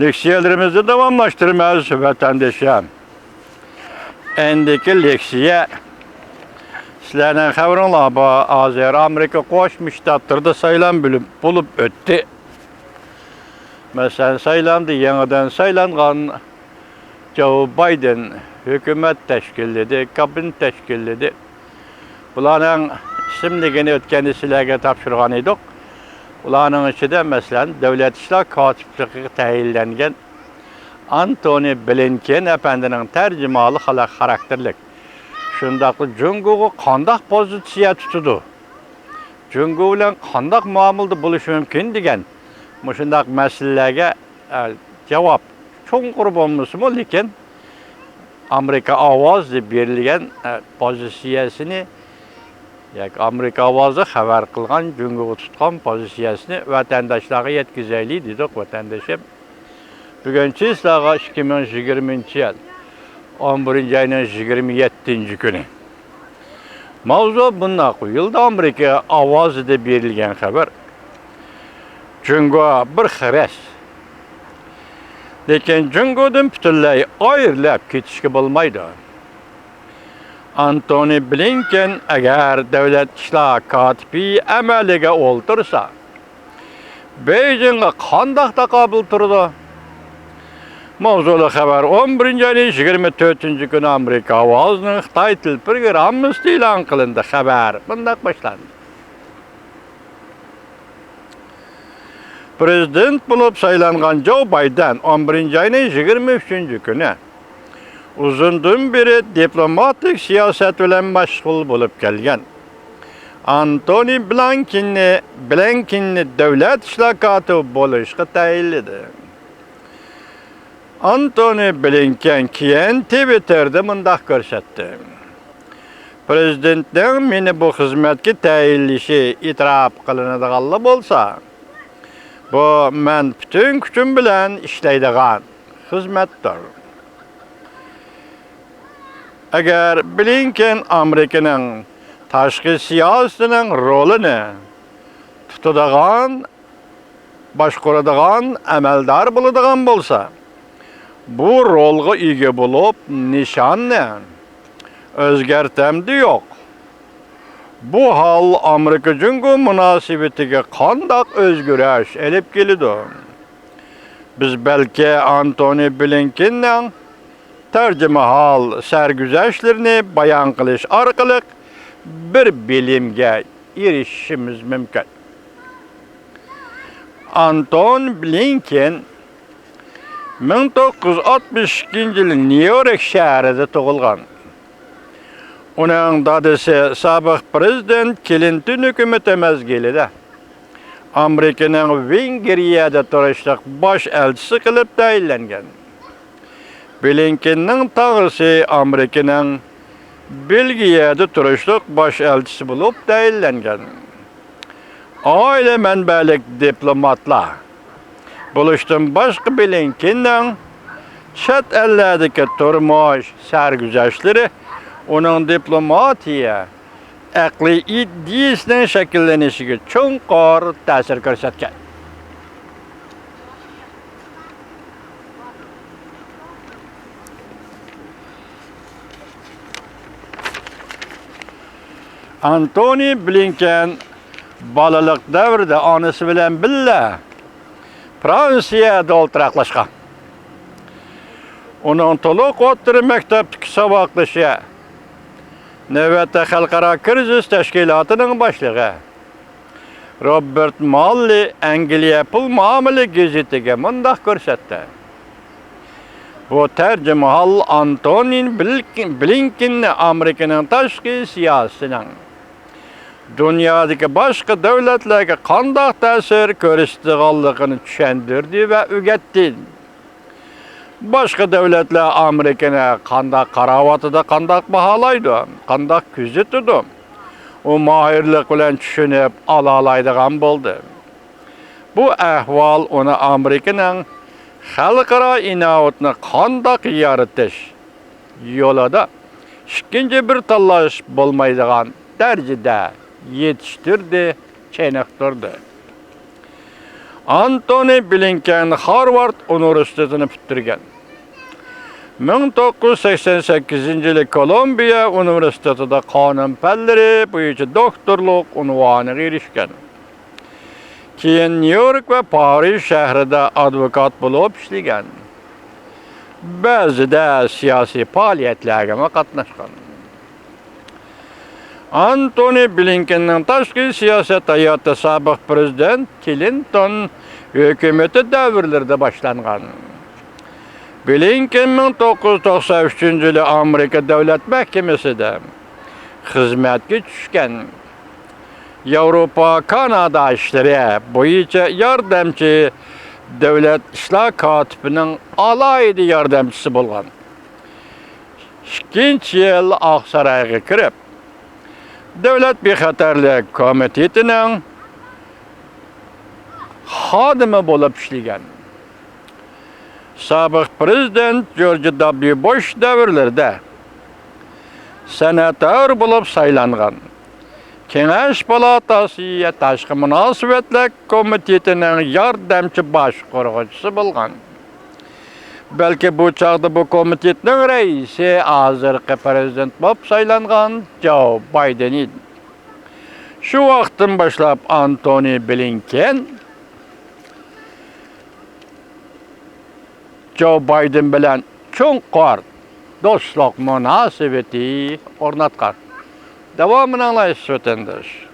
Leksiyalarımızı devamlaştırmaz vatandaşım. Endiki leksiya sizlerden xəbərinizlər bu Azər Amerika Qoşmuş Ştatlarında saylan bulup ötdü. Məsələn, saylandı, yenidən saylanğan Joe Biden hükümet təşkilledi, kabinet təşkilledi. Bunların isimligini ötkəni sizlərə tapşırğan idik. Bunların içində məsələn, Dövlət İşlər Katibliyi təyinlənən Antony Blinken efendinin tercümalı karakterlik. Şundaqlı Cungo'yu qandaq pozitsiya tutudu. Cungo bilan qandaq muamilda bo'lishi mumkin degan. Shundaq masalalarga javob cho'nqur bo'lmasmi, lekin Amerika ovoz deb berilgan pozitsiyasini yoki Amerika ovozi xabar qilgan Cungo'ga tutgan pozitsiyasini vatandoshlarga yetkazaylik dedik vatandoshim. Bugünkü sizlərə 2020-ci il 11-ci ayının 27-ci günü. Mavzu bununla qoyuldu. Amerikaya avaz edib verilən xəbər. Cungo bir xəbəs. Lakin Cungo'dan bütünlüğü ayrılıb ketişki olmaydı. Antony Blinken əgər Dövlət İşlər Katibi əməliga oltursa, Beijing'e qandaq taqabül turdu? Mavzulu xəbər 11-ci ayın 24-cü günü Amerika avazının Xitay til proqramısı elan qılındı xəbər. Bundaq başlandı. Prezident bulup saylanğan Joe Biden 11-ci ayın 23-cü günü uzundan beri diplomatik siyaset bilen məşğul bulup gelgen Antony Blinken'i Dövlət İşlər Katibi bolışqa təyinlədi. Antony Blinken keyin Twitter'da mındaq görsətdi. Prezidentning meni bu xizmatga tayinlashi e'tirof qilinadiganlar bo'lsa, bu men bütün kuchim bilan ishlaydigan xizmatdir. Agar Blinken Amerikaning tashqi siyosatining rolini tutadigan, boshqaradigan amaldor bo'ladigan bo'lsa, bu rolga ega bulup nişanla özgertemdi yok. Bu hal Amerika Cungo münasebetiga qandaq özgürüş elip kelidi. Biz belki Antony Blinken'nin tercüme hal sergüzeşlerini bayan qilish orqali bir bilimga erishishimiz mumkin. Antony Blinken 1962 yılı New York şehrinde doğulgan. Onun dadısı sabık prezident Clinton hükümeti mezgilide Amerika'nın Vengeriyada turuşluq baş elçisi kılıp tayinlengen. Blinken'nin tağısı Amerika'nın Belgiyada turuşluq baş elçisi bulup tayinlengen. Aile menbelik diplomatlar buluştum başka Blinken'den chet ellerdeki turmuş sergüzeşleri onun diplomatiya aqli ideyasının şekillenishiga cho'nqur ta'sir ko'rsatgan. Antony Blinken balalik davrida onasi bilan birga Fransiyada o'ltiraqlashgan. Onun to'liq o'rta maktabdagi saboqlashi navbatda xalqaro krizis tashkilotining boshlig'i Robert Malley Angliya pul muomala gazetiga mundaq ko'rsatdi. Bu terjimahal Antony Blinken'ni Amerikaning tashqi siyosatining dunyodagi boshqa davlatlarga qanday ta'sir ko'rsatganligini tushuntirdi va o'rgatdi. Başka devletler Amerika'na qanday qaravatida qanday baholaydi, qanday kuzatadi. O mahirlik bilan tushunib olalaydigan bo'ldi. Bu ahvol uni Amerikaning xalqaro inovatni qanday yaratish yo'lida ikkinchi bir tanlash bo'lmaydigan darajada yetishtirdi, chayniqtirdi. Antony Blinken Harvard Üniversitesini bitirgen. 1988-yılı Kolumbiya Üniversitetinde kanun fənləri boyunca doktorluq unvanına erişken. Keyin New York ve Paris şehrinde advokat bulup işlegen. Bazıda siyasi faaliyetlerine katnaşkan. Antony Blinken'in tashqi siyaset hayatı sabık prezident Clinton hükümeti davrlarda başlangan. Blinken 1993-yılı Amerika Devlet Mahkemesi'de hizmetke düşken. Avrupa, Kanada işleri boyunca yardımcı devlet işler katibinin alaylı yardımcısı bolgan. 2 yıl Aksaray'a kirip, Devlet Bexatarlik Komitetinin xadimi bolup işlegen. Sabık prezident George W. Bush davrlarida senatör bolup saylangan. Kengash palatası Tashqi Munosabatlar Komitetining yordamchi bosh qo'rg'uvchisi bo'lgan. Belki bu çağda bu komitetning reisi hozirgi prezident bo'lib saylangan Joe Biden edi. Şu vaqtdan boshlab Antony Blinken Joe Biden bilan cho'nqor do'stlik munosabati o'rnatgan. Davomini anglaysiz vatandosh.